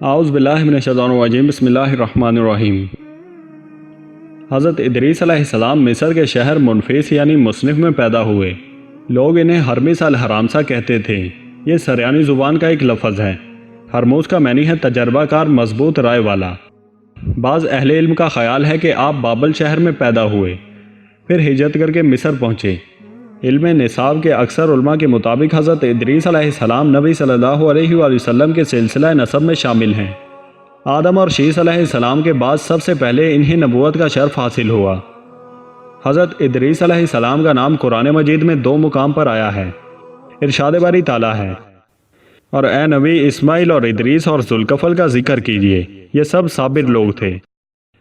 اعوذ باللہ من الشیطان الرجیم، بسم اللہ الرحمن الرحیم۔ حضرت ادریس علیہ السلام مصر کے شہر منفیس یعنی مصنف میں پیدا ہوئے۔ لوگ انہیں ہرمس الحرامسہ کہتے تھے۔ یہ سریانی زبان کا ایک لفظ ہے۔ ہرموز کا معنی ہے تجربہ کار، مضبوط رائے والا۔ بعض اہل علم کا خیال ہے کہ آپ بابل شہر میں پیدا ہوئے، پھر ہجرت کر کے مصر پہنچے۔ علم نصاب کے اکثر علماء کے مطابق حضرت ادریس علیہ السلام نبی صلی اللہ علیہ وآلہ وسلم کے سلسلہ نسب میں شامل ہیں۔ آدم اور شیس علیہ السلام کے بعد سب سے پہلے انہیں نبوت کا شرف حاصل ہوا۔ حضرت ادریس علیہ السلام کا نام قرآن مجید میں 2 مقام پر آیا ہے۔ ارشاد باری تعالیٰ ہے، اور اے نبی اسماعیل اور ادریس اور ذوالکفل کا ذکر کیجئے، یہ سب صابر لوگ تھے،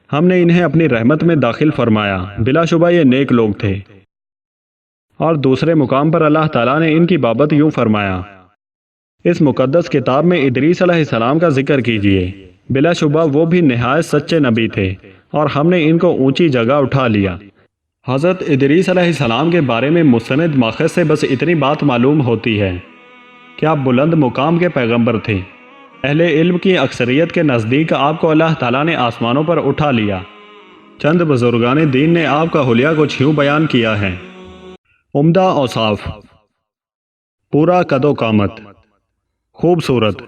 ہم نے انہیں اپنی رحمت میں داخل فرمایا، بلا شبہ یہ نیک لوگ تھے۔ اور دوسرے مقام پر اللہ تعالیٰ نے ان کی بابت یوں فرمایا، اس مقدس کتاب میں ادریس علیہ السلام کا ذکر کیجئے، بلا شبہ وہ بھی نہایت سچے نبی تھے، اور ہم نے ان کو اونچی جگہ اٹھا لیا۔ حضرت ادریس علیہ السلام کے بارے میں مستند ماخذ سے بس اتنی بات معلوم ہوتی ہے کہ آپ بلند مقام کے پیغمبر تھے۔ اہل علم کی اکثریت کے نزدیک آپ کو اللہ تعالیٰ نے آسمانوں پر اٹھا لیا۔ چند بزرگان دین نے آپ کا حلیہ کچھ یوں بیان کیا ہے: عمدہ اوصاف، پورا قد و قامت، خوبصورت،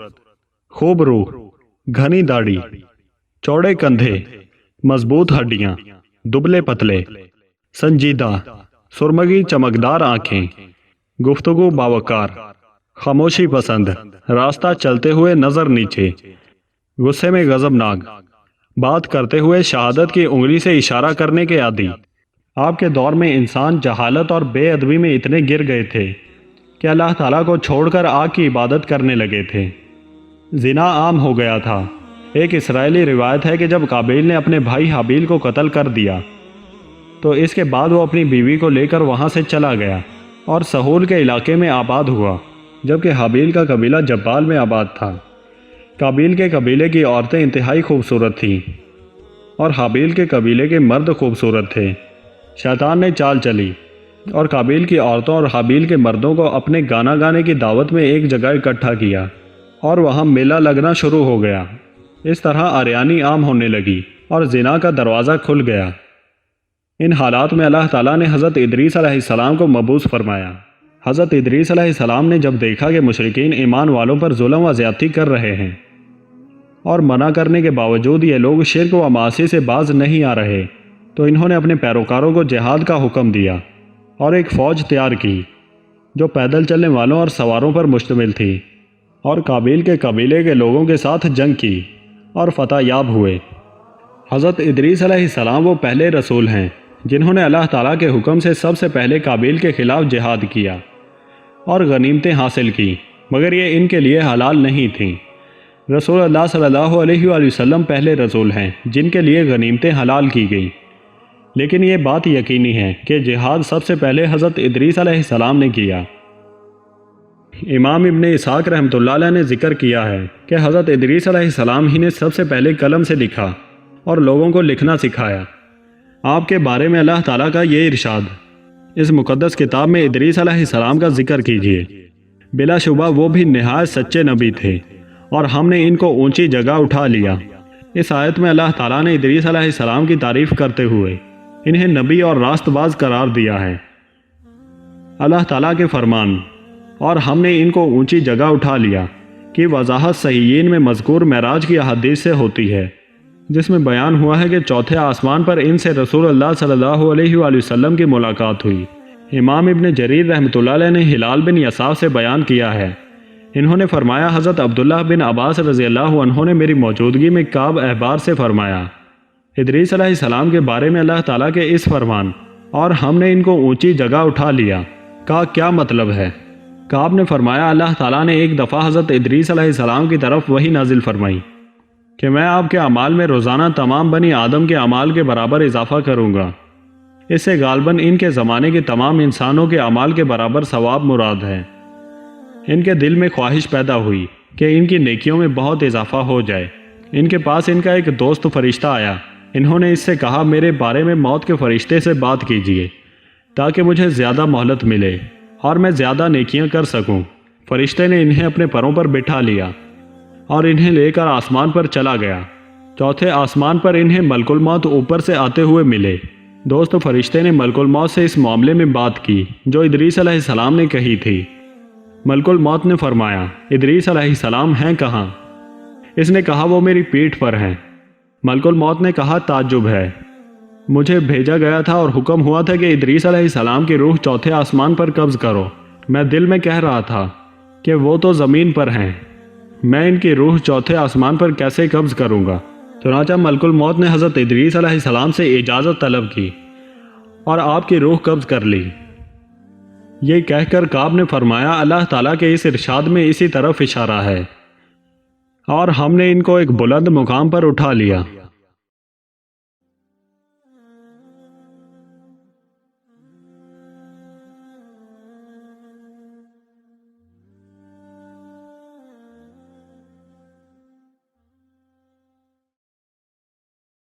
خوب روح، گھنی داڑھی، چوڑے کندھے، مضبوط ہڈیاں، دبلے پتلے، سنجیدہ، سرمگی چمکدار آنکھیں، گفتگو باوقار، خاموشی پسند، راستہ چلتے ہوئے نظر نیچے، غصے میں غضبناک، بات کرتے ہوئے شہادت کی انگلی سے اشارہ کرنے کے عادی۔ آپ کے دور میں انسان جہالت اور بے ادبی میں اتنے گر گئے تھے کہ اللہ تعالیٰ کو چھوڑ کر آگ کی عبادت کرنے لگے تھے۔ زنا عام ہو گیا تھا۔ ایک اسرائیلی روایت ہے کہ جب قابیل نے اپنے بھائی حابیل کو قتل کر دیا تو اس کے بعد وہ اپنی بیوی کو لے کر وہاں سے چلا گیا اور سہول کے علاقے میں آباد ہوا، جبکہ حابیل کا قبیلہ جبال میں آباد تھا۔ قابیل کے قبیلے کی عورتیں انتہائی خوبصورت تھیں اور حابیل کے قبیلے کے مرد خوبصورت تھے۔ شیطان نے چال چلی اور قابیل کی عورتوں اور حابیل کے مردوں کو اپنے گانا گانے کی دعوت میں ایک جگہ اکٹھا کیا اور وہاں میلہ لگنا شروع ہو گیا۔ اس طرح عریانی عام ہونے لگی اور زنا کا دروازہ کھل گیا۔ ان حالات میں اللہ تعالیٰ نے حضرت ادریس علیہ السلام کو مبعوث فرمایا۔ حضرت ادریس علیہ السلام نے جب دیکھا کہ مشرکین ایمان والوں پر ظلم و زیادتی کر رہے ہیں اور منع کرنے کے باوجود یہ لوگ شرک و معاصی سے باز نہیں آ رہے، تو انہوں نے اپنے پیروکاروں کو جہاد کا حکم دیا اور ایک فوج تیار کی جو پیدل چلنے والوں اور سواروں پر مشتمل تھی، اور قابیل کے قبیلے کے لوگوں کے ساتھ جنگ کی اور فتح یاب ہوئے۔ حضرت ادریس علیہ السلام وہ پہلے رسول ہیں جنہوں نے اللہ تعالیٰ کے حکم سے سب سے پہلے قابیل کے خلاف جہاد کیا اور غنیمتیں حاصل کی، مگر یہ ان کے لیے حلال نہیں تھیں۔ رسول اللہ صلی اللہ علیہ وآلہ وسلم پہلے رسول ہیں جن کے لیے غنیمتیں حلال کی گئیں، لیکن یہ بات یقینی ہے کہ جہاد سب سے پہلے حضرت ادریس علیہ السلام نے کیا۔ امام ابن اسحاق رحمۃ اللہ علیہ نے ذکر کیا ہے کہ حضرت ادریس علیہ السلام ہی نے سب سے پہلے قلم سے لکھا اور لوگوں کو لکھنا سکھایا۔ آپ کے بارے میں اللہ تعالیٰ کا یہ ارشاد، اس مقدس کتاب میں ادریس علیہ السلام کا ذکر کیجئے، بلا شبہ وہ بھی نہایت سچے نبی تھے، اور ہم نے ان کو اونچی جگہ اٹھا لیا۔ اس آیت میں اللہ تعالیٰ نے ادریس علیہ السلام کی تعریف کرتے ہوئے انہیں نبی اور راست باز قرار دیا ہے۔ اللہ تعالیٰ کے فرمان اور ہم نے ان کو اونچی جگہ اٹھا لیا کی وضاحت صحیحین میں مذکور معراج کی احادیث سے ہوتی ہے، جس میں بیان ہوا ہے کہ چوتھے آسمان پر ان سے رسول اللہ صلی اللہ علیہ وآلہ وسلم کی ملاقات ہوئی۔ امام ابن جریر رحمۃ اللہ علیہ نے ہلال بن یساف سے بیان کیا ہے، انہوں نے فرمایا حضرت عبداللہ بن عباس رضی اللہ عنہ نے میری موجودگی میں کعب احبار سے فرمایا، ادریس علیہ السلام کے بارے میں اللہ تعالیٰ کے اس فرمان اور ہم نے ان کو اونچی جگہ اٹھا لیا کا کیا مطلب ہے؟ کعب نے فرمایا اللہ تعالیٰ نے ایک دفعہ حضرت ادریس علیہ السلام کی طرف وحی نازل فرمائی کہ میں آپ کے اعمال میں روزانہ تمام بنی آدم کے اعمال کے برابر اضافہ کروں گا۔ اس سے غالباً ان کے زمانے کے تمام انسانوں کے اعمال کے برابر ثواب مراد ہے۔ ان کے دل میں خواہش پیدا ہوئی کہ ان کی نیکیوں میں بہت اضافہ ہو جائے۔ ان کے پاس ان کا ایک دوست فرشتہ آیا، انہوں نے اس سے کہا میرے بارے میں موت کے فرشتے سے بات کیجیے تاکہ مجھے زیادہ مہلت ملے اور میں زیادہ نیکیاں کر سکوں۔ فرشتے نے انہیں اپنے پروں پر بٹھا لیا اور انہیں لے کر آسمان پر چلا گیا۔ چوتھے آسمان پر انہیں ملک الموت اوپر سے آتے ہوئے ملے۔ دوست فرشتے نے ملک الموت سے اس معاملے میں بات کی جو ادریس علیہ السلام نے کہی تھی۔ ملک الموت نے فرمایا، ادریس علیہ السلام ہیں کہاں؟ اس نے کہا، وہ میری پیٹھ پر ہیں۔ ملک الموت نے کہا، تعجب ہے، مجھے بھیجا گیا تھا اور حکم ہوا تھا کہ ادریس علیہ السلام کی روح چوتھے آسمان پر قبض کرو۔ میں دل میں کہہ رہا تھا کہ وہ تو زمین پر ہیں، میں ان کی روح چوتھے آسمان پر کیسے قبض کروں گا؟ چنانچہ ملک الموت نے حضرت ادریس علیہ السلام سے اجازت طلب کی اور آپ کی روح قبض کر لی۔ یہ کہہ کر کعب نے فرمایا، اللہ تعالیٰ کے اس ارشاد میں اسی طرف اشارہ ہے، اور ہم نے ان کو ایک بلند مقام پر اٹھا لیا۔